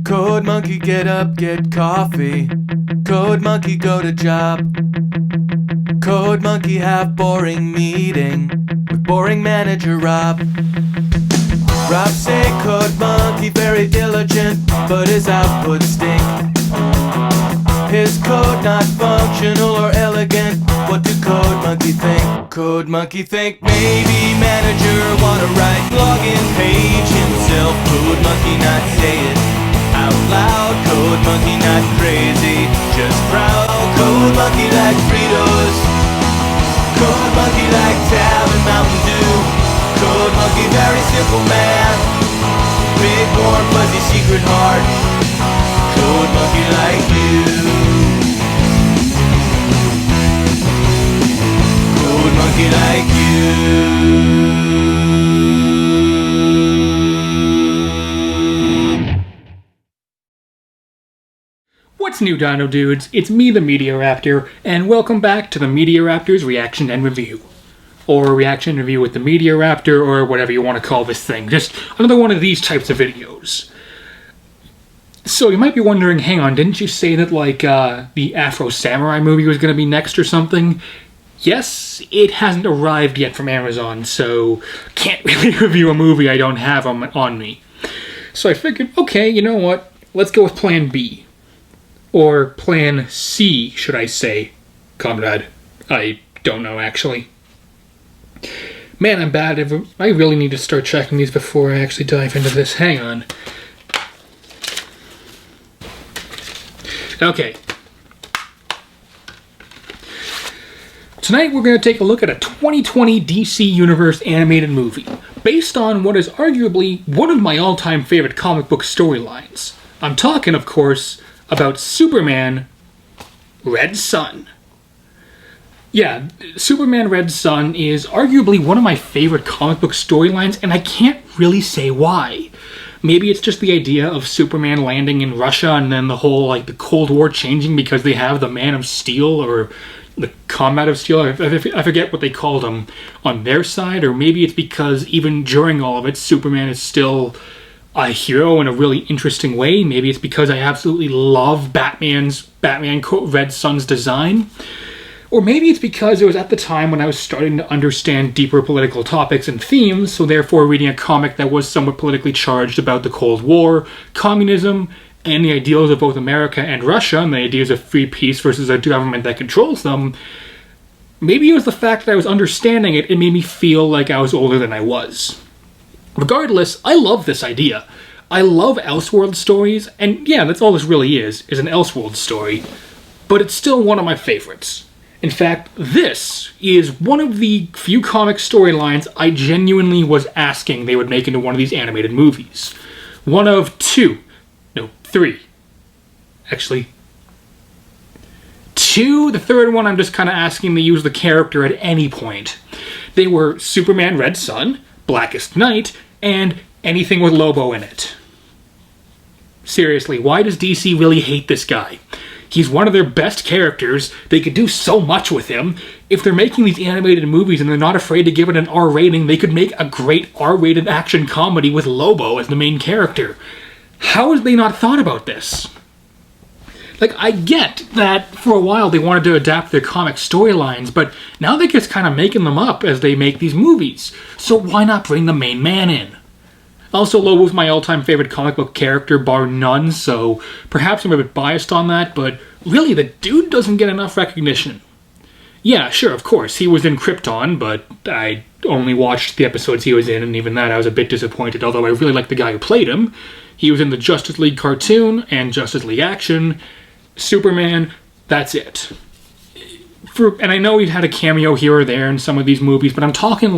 Code monkey, get up, get coffee. Code monkey, go to job. Code monkey, have boring meeting with boring manager Rob. Rob say code monkey very diligent, but his output stink. His code not functional or elegant. What do code monkey think? Code monkey think maybe manager wanna write login page himself. Code monkey not say it out loud. Code monkey not crazy, just proud. Code monkey like Fritos. Code monkey like Tab and Mountain Dew. Code monkey very simple man. Big warm fuzzy secret heart. Code monkey like you. Code monkey like you. What's new, Dino Dudes? It's me, the Media Raptor, and welcome back to the Media Raptor's Reaction and Review. Or Reaction Review with the Media Raptor, or whatever you want to call this thing. Just another one of these types of videos. So you might be wondering, hang on, didn't you say that, the Afro Samurai movie was going to be next or something? Yes, it hasn't arrived yet from Amazon, so can't really review a movie I don't have on me. So I figured, okay, you know what? Let's go with Plan B. Or Plan C, should I say, Comrade. I don't know, actually. Man, I'm bad. I really need to start checking these before I actually dive into this. Hang on. Okay. Tonight we're going to take a look at a 2020 DC Universe animated movie, based on what is arguably one of my all-time favorite comic book storylines. I'm talking, of course, about Superman Red Son. Yeah, Superman Red Son is arguably one of my favorite comic book storylines, and I can't really say why. Maybe it's just the idea of Superman landing in Russia and then the whole, the Cold War changing because they have the Man of Steel or the Comrade of Steel. I forget what they called him on their side, or maybe it's because even during all of it, Superman is still a hero in a really interesting way. Maybe it's because I absolutely love Batman Red Son's design. Or maybe it's because it was at the time when I was starting to understand deeper political topics and themes, so therefore reading a comic that was somewhat politically charged about the Cold War, communism, and the ideals of both America and Russia, and the ideas of free peace versus a government that controls them. Maybe it was the fact that I was understanding it, it made me feel like I was older than I was. Regardless, I love this idea. I love Elseworld stories, and yeah, that's all this really is an Elseworld story, but it's still one of my favorites. In fact, this is one of the few comic storylines I genuinely was asking they would make into one of these animated movies. One of three. Actually, two. The third one I'm just kind of asking to use the character at any point. They were Superman Red Son, Blackest Night, and anything with Lobo in it. Seriously, why does DC really hate this guy? He's one of their best characters. They could do so much with him. If they're making these animated movies and they're not afraid to give it an R rating, they could make a great R-rated action comedy with Lobo as the main character. How have they not thought about this? I get that for a while they wanted to adapt their comic storylines, but now they're just kind of making them up as they make these movies. So why not bring the main man in? Also, Lobo's my all-time favorite comic book character, bar none, so perhaps I'm a bit biased on that, but really, the dude doesn't get enough recognition. Yeah, sure, of course, he was in Krypton, but I only watched the episodes he was in, and even that I was a bit disappointed, although I really liked the guy who played him. He was in the Justice League cartoon and Justice League action. Superman, that's it. And I know he had a cameo here or there in some of these movies, but I'm talking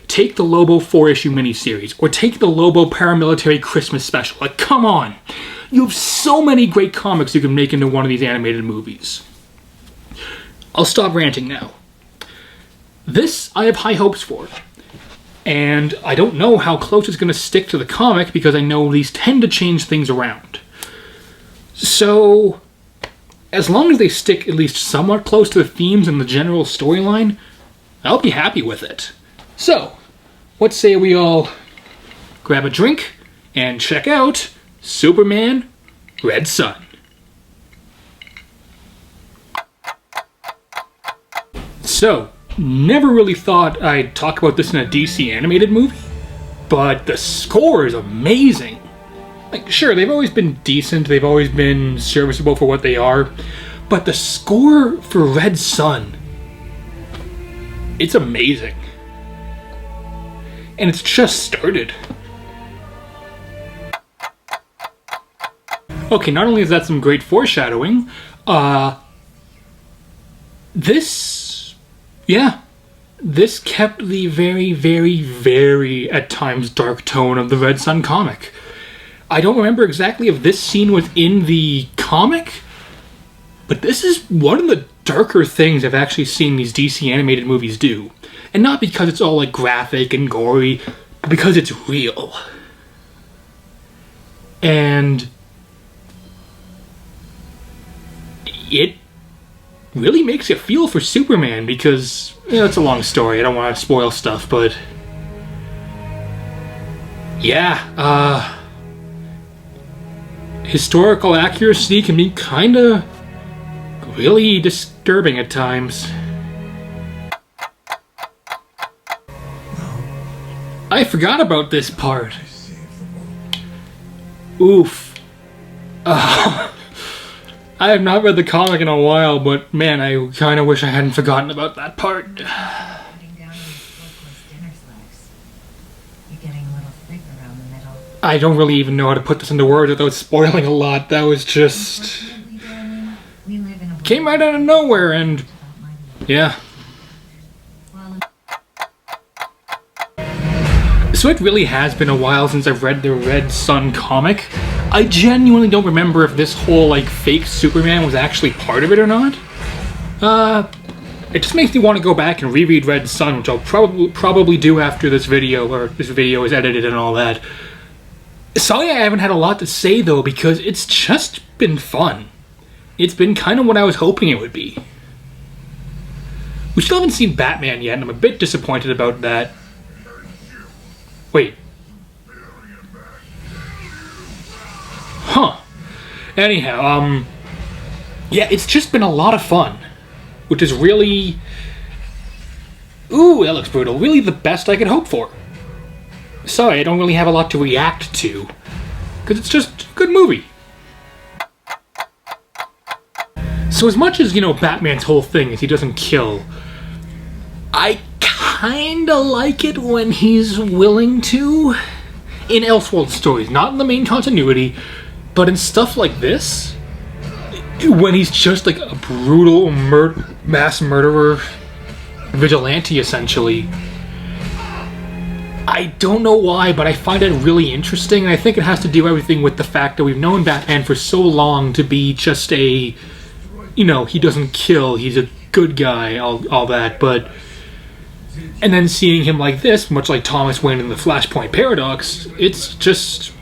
take the Lobo 4-issue miniseries, or take the Lobo paramilitary Christmas special. Come on! You have so many great comics you can make into one of these animated movies. I'll stop ranting now. This, I have high hopes for. And I don't know how close it's going to stick to the comic, because I know these tend to change things around. So, as long as they stick at least somewhat close to the themes and the general storyline, I'll be happy with it. So, let's say we all grab a drink and check out Superman, Red Sun. So, never really thought I'd talk about this in a DC animated movie, but the score is amazing. Like, sure, they've always been decent, they've always been serviceable for what they are, but the score for Red Sun, it's amazing. And it's just started. Okay, not only is that some great foreshadowing, this kept the very, very, very, at times, dark tone of the Red Sun comic. I don't remember exactly if this scene was in the comic, but this is one of the darker things I've actually seen these DC animated movies do. And not because it's all like graphic and gory, but because it's real. And it really makes you feel for Superman because, it's a long story, I don't want to spoil stuff, but yeah, historical accuracy can be kinda really disturbing at times. I forgot about this part. Oof. I have not read the comic in a while, but man, I kind of wish I hadn't forgotten about that part. I don't really even know how to put this into words without spoiling a lot. That was just... came right out of nowhere, and... yeah. So it really has been a while since I've read the Red Sun comic. I genuinely don't remember if this whole, like, fake Superman was actually part of it or not. It just makes me want to go back and reread Red Sun, which I'll probably do after this video, or this video is edited and all that. Sorry I haven't had a lot to say, though, because it's just been fun. It's been kind of what I was hoping it would be. We still haven't seen Batman yet, and I'm a bit disappointed about that. Wait. Huh. Anyhow, yeah, it's just been a lot of fun. Which is really... ooh, that looks brutal. Really the best I could hope for. Sorry, I don't really have a lot to react to. Because it's just a good movie. So as much as, Batman's whole thing is he doesn't kill, I kinda like it when he's willing to. In Elseworld stories, not in the main continuity, but in stuff like this, when he's just like a brutal mass murderer vigilante, essentially. I don't know why, but I find it really interesting, and I think it has to do everything with the fact that we've known Batman for so long to be just a, he doesn't kill, he's a good guy, all that, but... and then seeing him like this, much like Thomas Wayne in the Flashpoint Paradox, it's just...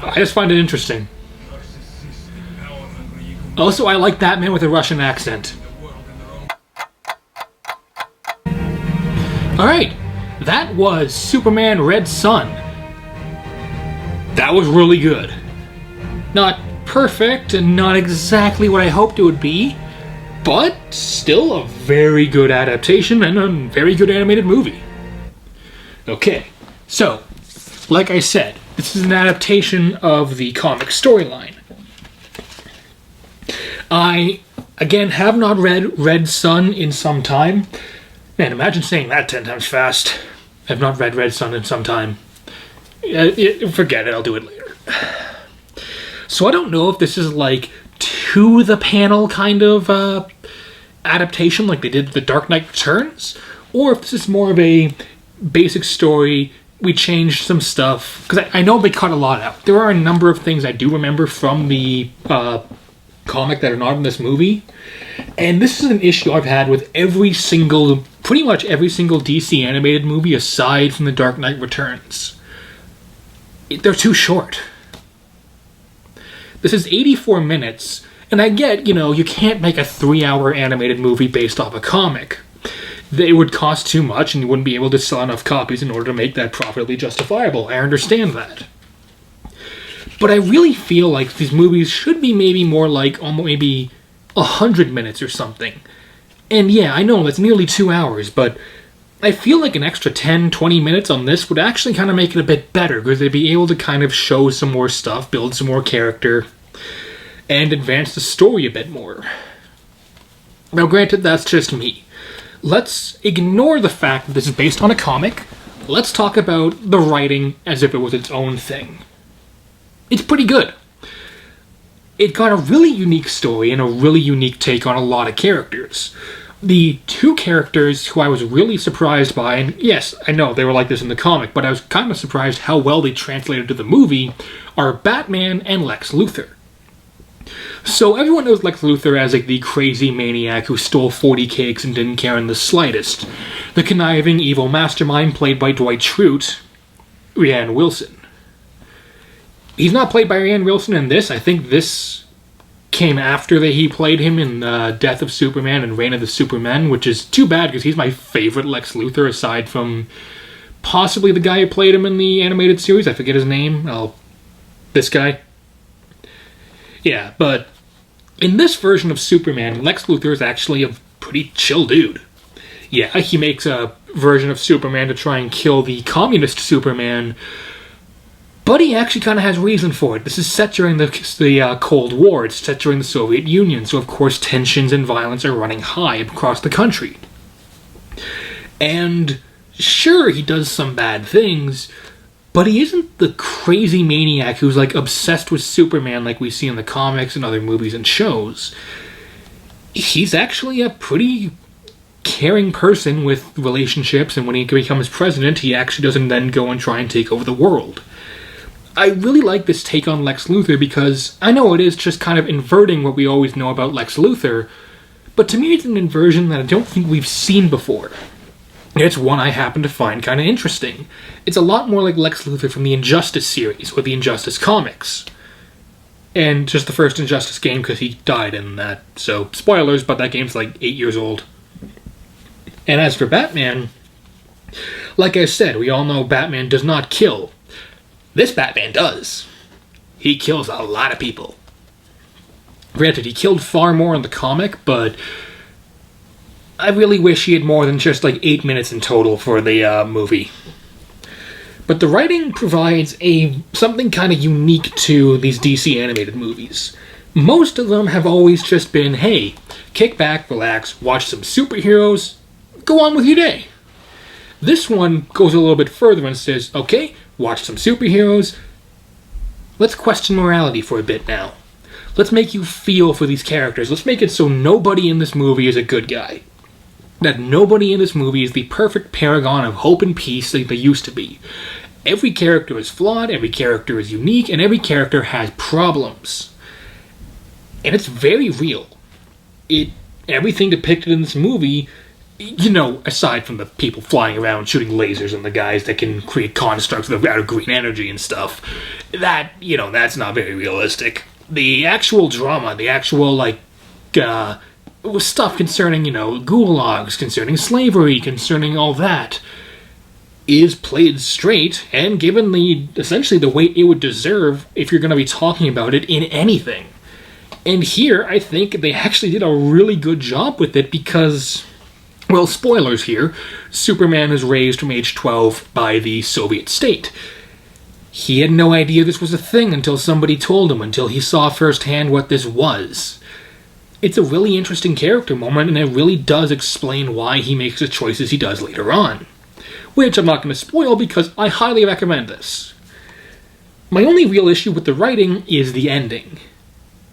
I just find it interesting. Also, I like Batman with a Russian accent. Alright, that was Superman Red Sun. That was really good. Not perfect, and not exactly what I hoped it would be, but still a very good adaptation and a very good animated movie. Okay, so, like I said, this is an adaptation of the comic storyline. I, again, have not read Red Sun in some time. Man, imagine saying that 10 times fast. I've not read Red Sun in some time. Forget it, I'll do it later. So I don't know if this is like to the panel kind of adaptation like they did The Dark Knight Returns, or if this is more of a basic story, we changed some stuff, because I know they cut a lot out. There are a number of things I do remember from the comic that are not in this movie, and this is an issue I've had with pretty much every single DC animated movie aside from The Dark Knight Returns. They're too short. This is 84 minutes, and I get, you can't make a 3-hour animated movie based off a comic. It would cost too much, and you wouldn't be able to sell enough copies in order to make that profitably justifiable. I understand that. But I really feel like these movies should be maybe more like almost maybe 100 minutes or something. And yeah, I know that's nearly 2 hours, but I feel like an extra 10, 20 minutes on this would actually kind of make it a bit better, because they'd be able to kind of show some more stuff, build some more character, and advance the story a bit more. Now granted, that's just me. Let's ignore the fact that this is based on a comic. Let's talk about the writing as if it was its own thing. It's pretty good. It got a really unique story and a really unique take on a lot of characters. The two characters who I was really surprised by, and yes, I know they were like this in the comic, but I was kind of surprised how well they translated to the movie, are Batman and Lex Luthor. So everyone knows Lex Luthor as like the crazy maniac who stole 40 cakes and didn't care in the slightest. The conniving evil mastermind played by Dwight Schrute, Rhiannon Wilson. He's not played by Rhiannon Wilson in this. I think this came after that he played him in Death of Superman and Reign of the Supermen, which is too bad because he's my favorite Lex Luthor aside from possibly the guy who played him in the animated series. I forget his name. This guy. Yeah, but in this version of Superman, Lex Luthor is actually a pretty chill dude. Yeah, he makes a version of Superman to try and kill the communist Superman, but he actually kind of has reason for it. This is set during the Cold War. It's set during the Soviet Union, so of course tensions and violence are running high across the country. And sure, he does some bad things, but he isn't the crazy maniac who's like obsessed with Superman like we see in the comics and other movies and shows. He's actually a pretty caring person with relationships, and when he becomes president, he actually doesn't then go and try and take over the world. I really like this take on Lex Luthor because I know it is just kind of inverting what we always know about Lex Luthor, but to me it's an inversion that I don't think we've seen before. It's one I happen to find kind of interesting. It's a lot more like Lex Luthor from the Injustice series, or the Injustice comics. And just the first Injustice game because he died in that, so spoilers, but that game's like 8 years old. And as for Batman, like I said, we all know Batman does not kill. This Batman does. He kills a lot of people. Granted, he killed far more in the comic, but I really wish he had more than just like 8 minutes in total for the movie. But the writing provides something kind of unique to these DC animated movies. Most of them have always just been, hey, kick back, relax, watch some superheroes, go on with your day. This one goes a little bit further and says, okay, watch some superheroes. Let's question morality for a bit now. Let's make you feel for these characters. Let's make it so nobody in this movie is a good guy. That nobody in this movie is the perfect paragon of hope and peace like they used to be. Every character is flawed, every character is unique, and every character has problems. And it's very real. Everything depicted in this movie, you know, aside from the people flying around shooting lasers and the guys that can create constructs out of green energy and stuff, that's not very realistic. The actual drama, the actual, stuff concerning, gulags, concerning slavery, concerning all that, is played straight and given essentially the weight it would deserve if you're going to be talking about it in anything. And here, I think they actually did a really good job with it because, well, spoilers here, Superman is raised from age 12 by the Soviet state. He had no idea this was a thing until somebody told him, until he saw firsthand what this was. It's a really interesting character moment, and it really does explain why he makes the choices he does later on. Which I'm not going to spoil because I highly recommend this. My only real issue with the writing is the ending.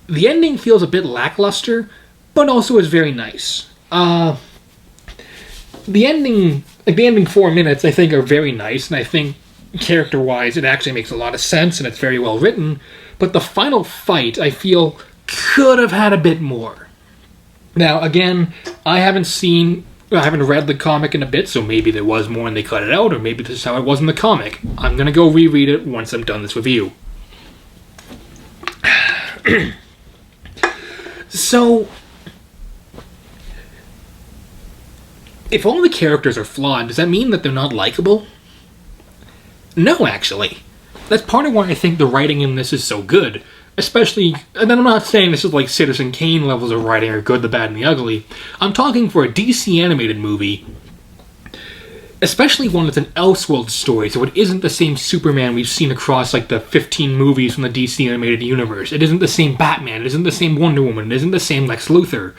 The ending feels a bit lackluster, but also is very nice. The ending 4 minutes, I think, are very nice, and I think, character-wise, it actually makes a lot of sense, and it's very well written, but the final fight, I feel, could have had a bit more. Now, again, I haven't read the comic in a bit, so maybe there was more and they cut it out, or maybe this is how it was in the comic. I'm gonna go reread it once I'm done this review. So, if all the characters are flawed, does that mean that they're not likable? No, actually. That's part of why I think the writing in this is so good. Especially, and then I'm not saying this is like Citizen Kane levels of writing or good, the bad, and the ugly. I'm talking for a DC animated movie, especially one that's an Elseworld story, so it isn't the same Superman we've seen across like the 15 movies from the DC animated universe. It isn't the same Batman, it isn't the same Wonder Woman, it isn't the same Lex Luthor.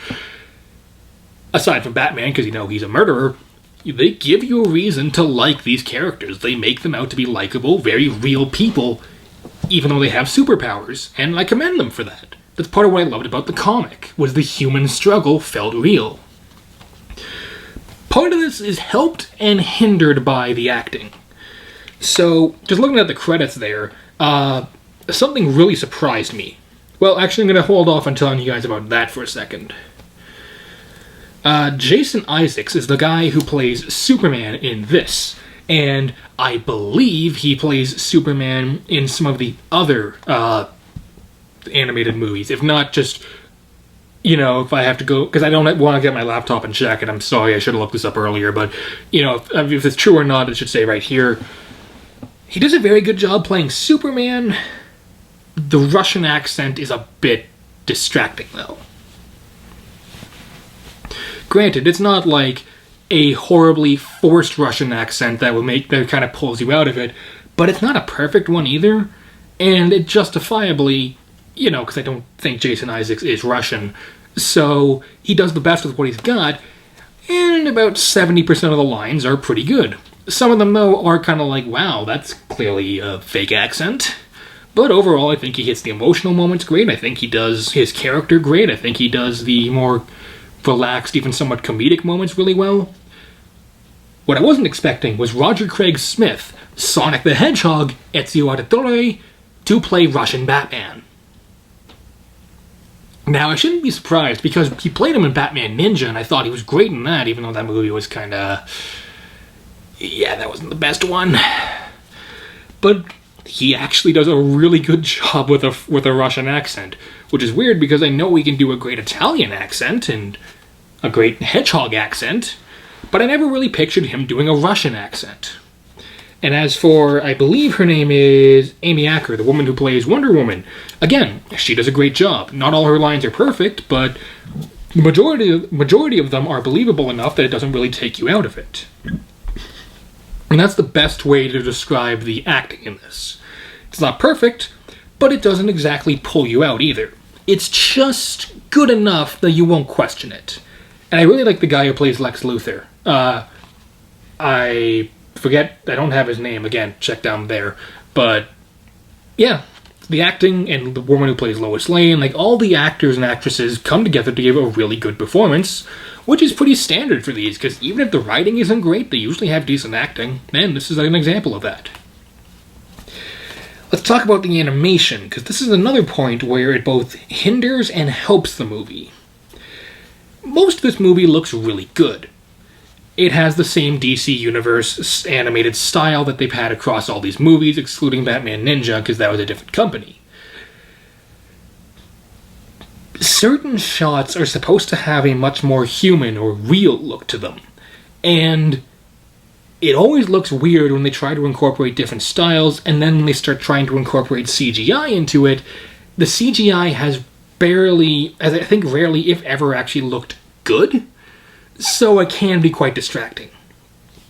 Aside from Batman, because he's a murderer, they give you a reason to like these characters. They make them out to be likable, very real people, even though they have superpowers, and I commend them for that. That's part of what I loved about the comic, was the human struggle felt real. Part of this is helped and hindered by the acting. So, just looking at the credits there, something really surprised me. Well, actually, I'm going to hold off on telling you guys about that for a second. Jason Isaacs is the guy who plays Superman in this, and I believe he plays Superman in some of the other animated movies, if not just, if I have to go, because I don't want to get my laptop and check it. I'm sorry, I should have looked this up earlier, but, if it's true or not, it should say right here. He does a very good job playing Superman. The Russian accent is a bit distracting, though. Granted, it's not like a horribly forced Russian accent that kind of pulls you out of it, but it's not a perfect one either, and it justifiably, because I don't think Jason Isaacs is Russian, so he does the best with what he's got, and about 70% of the lines are pretty good. Some of them, though, are kind of like, wow, that's clearly a fake accent. But overall, I think he hits the emotional moments great. I think he does his character great. I think he does the more relaxed, even somewhat comedic moments really well. What I wasn't expecting was Roger Craig Smith, Sonic the Hedgehog, Ezio Auditore, to play Russian Batman. Now, I shouldn't be surprised, because he played him in Batman Ninja, and I thought he was great in that, even though that movie was kinda... yeah, that wasn't the best one. But he actually does a really good job with a Russian accent, which is weird because I know he can do a great Italian accent and a great hedgehog accent, but I never really pictured him doing a Russian accent. And as for, I believe her name is Amy Acker, the woman who plays Wonder Woman, again, she does a great job. Not all her lines are perfect, but the majority of them are believable enough that it doesn't really take you out of it. And that's the best way to describe the acting in this. It's not perfect, but it doesn't exactly pull you out either. It's just good enough that you won't question it. And I really like the guy who plays Lex Luthor. I forget, I don't have his name, again, check down there. But, yeah, the acting and the woman who plays Lois Lane, like all the actors and actresses come together to give a really good performance, which is pretty standard for these, because even if the writing isn't great, they usually have decent acting, and this is an example of that. Let's talk about the animation, because this is another point where it both hinders and helps the movie. Most of this movie looks really good. It has the same DC Universe animated style that they've had across all these movies, excluding Batman Ninja, because that was a different company. Certain shots are supposed to have a much more human or real look to them, and it always looks weird when they try to incorporate different styles, and then when they start trying to incorporate CGI into it, the CGI has barely, as I think rarely, if ever, actually looked good, so it can be quite distracting.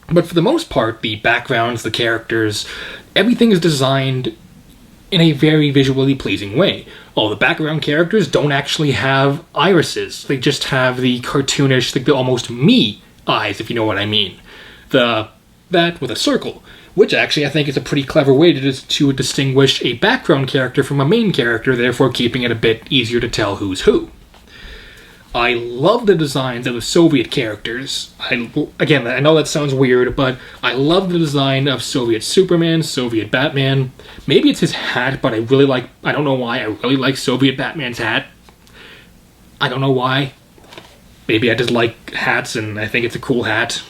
But for the most part, the backgrounds, the characters, everything is designed in a very visually pleasing way. All the background characters don't actually have irises. They just have the cartoonish, like the almost me eyes, if you know what I mean. That with a circle, which actually I think is a pretty clever way to distinguish a background character from a main character, therefore keeping it a bit easier to tell who's who. I love the designs of the Soviet characters. Again, I know that sounds weird, but I love the design of Soviet Superman, Soviet Batman. Maybe it's his hat, but I don't know why, I really like Soviet Batman's hat. I don't know why. Maybe I just like hats and I think it's a cool hat.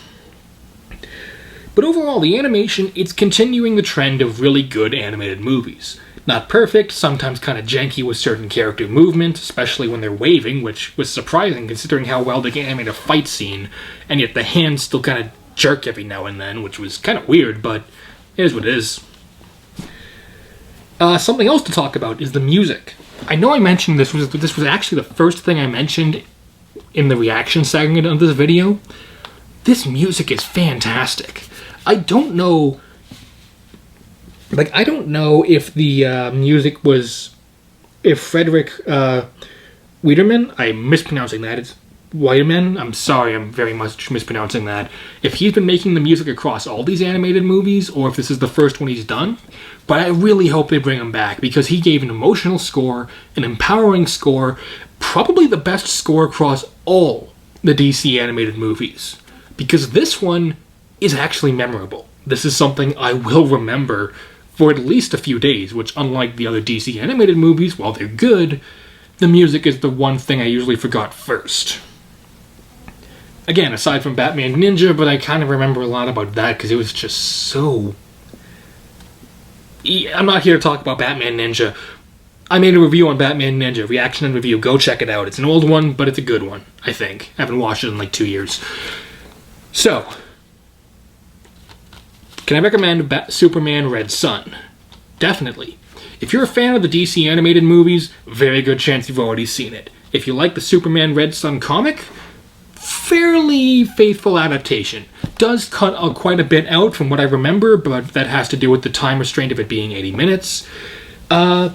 But overall, the animation, it's continuing the trend of really good animated movies. Not perfect, sometimes kind of janky with certain character movement, especially when they're waving, which was surprising considering how well they can animate a fight scene, and yet the hands still kind of jerk every now and then, which was kind of weird, but it is what it is. Something else to talk about is the music. I know I mentioned this was actually the first thing I mentioned in the reaction segment of this video. This music is fantastic. I don't know if the music was... If Frederick Wiederman, I'm mispronouncing that, it's Wiederman, I'm sorry, I'm very much mispronouncing that. If he's been making the music across all these animated movies, or if this is the first one he's done, but I really hope they bring him back, because he gave an emotional score, an empowering score, probably the best score across all the DC animated movies. Because this one is actually memorable. This is something I will remember for at least a few days, which, unlike the other DC animated movies, while they're good, the music is the one thing I usually forgot first. Again, aside from Batman Ninja, but I kind of remember a lot about that because it was just so... I'm not here to talk about Batman Ninja. I made a review on Batman Ninja, reaction and review. Go check it out. It's an old one, but it's a good one, I think. I haven't watched it in like 2 years. So, can I recommend Superman Red Son? Definitely. If you're a fan of the DC animated movies, very good chance you've already seen it. If you like the Superman Red Son comic, fairly faithful adaptation. Does cut quite a bit out from what I remember, but that has to do with the time restraint of it being 80 minutes. I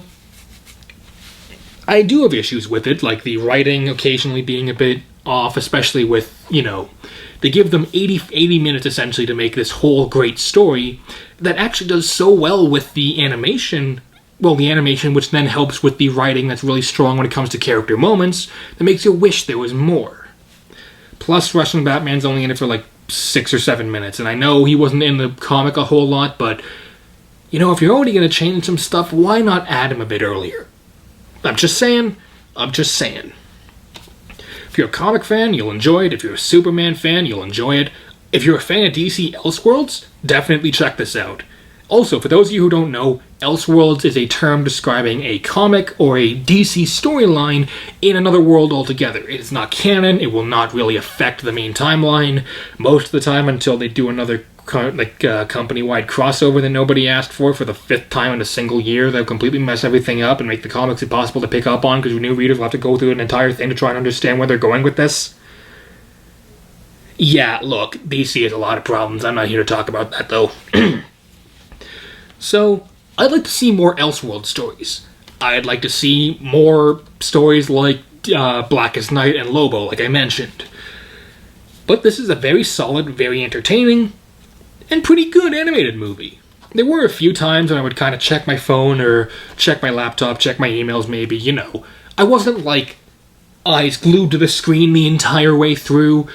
do have issues with it, like the writing occasionally being a bit off, especially with, they give them 80 minutes essentially to make this whole great story that actually does so well with the animation, which then helps with the writing that's really strong when it comes to character moments, that makes you wish there was more. Plus, Russian Batman's only in it for like 6 or 7 minutes, and I know he wasn't in the comic a whole lot, but, if you're already going to change some stuff, why not add him a bit earlier? I'm just saying. If you're a comic fan, you'll enjoy it. If you're a Superman fan, you'll enjoy it. If you're a fan of DC Elseworlds, definitely check this out. Also, for those of you who don't know, Elseworlds is a term describing a comic or a DC storyline in another world altogether. It is not canon, it will not really affect the main timeline most of the time until they do another company-wide crossover that nobody asked for the 5th time in a single year. They'll completely mess everything up and make the comics impossible to pick up on because new readers will have to go through an entire thing to try and understand where they're going with this. Yeah, look, DC has a lot of problems. I'm not here to talk about that, though. So, I'd like to see more Elseworld stories. I'd like to see more stories like Blackest Night and Lobo, like I mentioned. But this is a very solid, very entertaining, and pretty good animated movie. There were a few times when I would kind of check my phone or check my laptop, check my emails maybe, I wasn't like eyes glued to the screen the entire way through,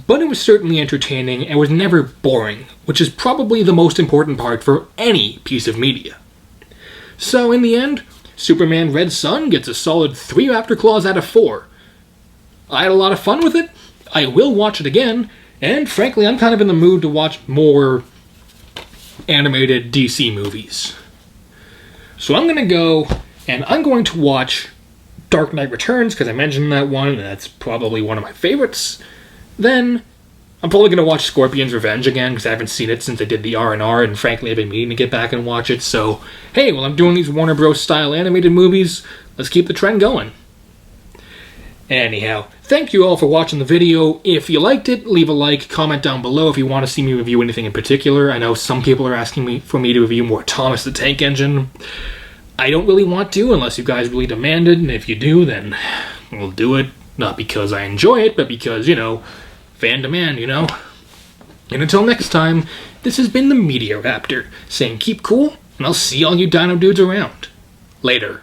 but it was certainly entertaining and was never boring, which is probably the most important part for any piece of media. So in the end, Superman Red Son gets a solid 3 Raptor Claws out of 4. I had a lot of fun with it, I will watch it again, and frankly I'm kind of in the mood to watch more animated DC movies. So I'm going to go and I'm going to watch Dark Knight Returns, because I mentioned that one, and that's probably one of my favorites. Then, I'm probably going to watch Scorpion's Revenge again, because I haven't seen it since I did the R&R, and frankly I've been meaning to get back and watch it, so, hey, well I'm doing these Warner Bros. Style animated movies, let's keep the trend going. Anyhow, thank you all for watching the video. If you liked it, leave a like, comment down below if you want to see me review anything in particular. I know some people are asking for me to review more Thomas the Tank Engine. I don't really want to unless you guys really demand it, and if you do, then we'll do it. Not because I enjoy it, but because, fan demand, And until next time, this has been the Media Raptor, saying keep cool, and I'll see all you Dino Dudes around. Later.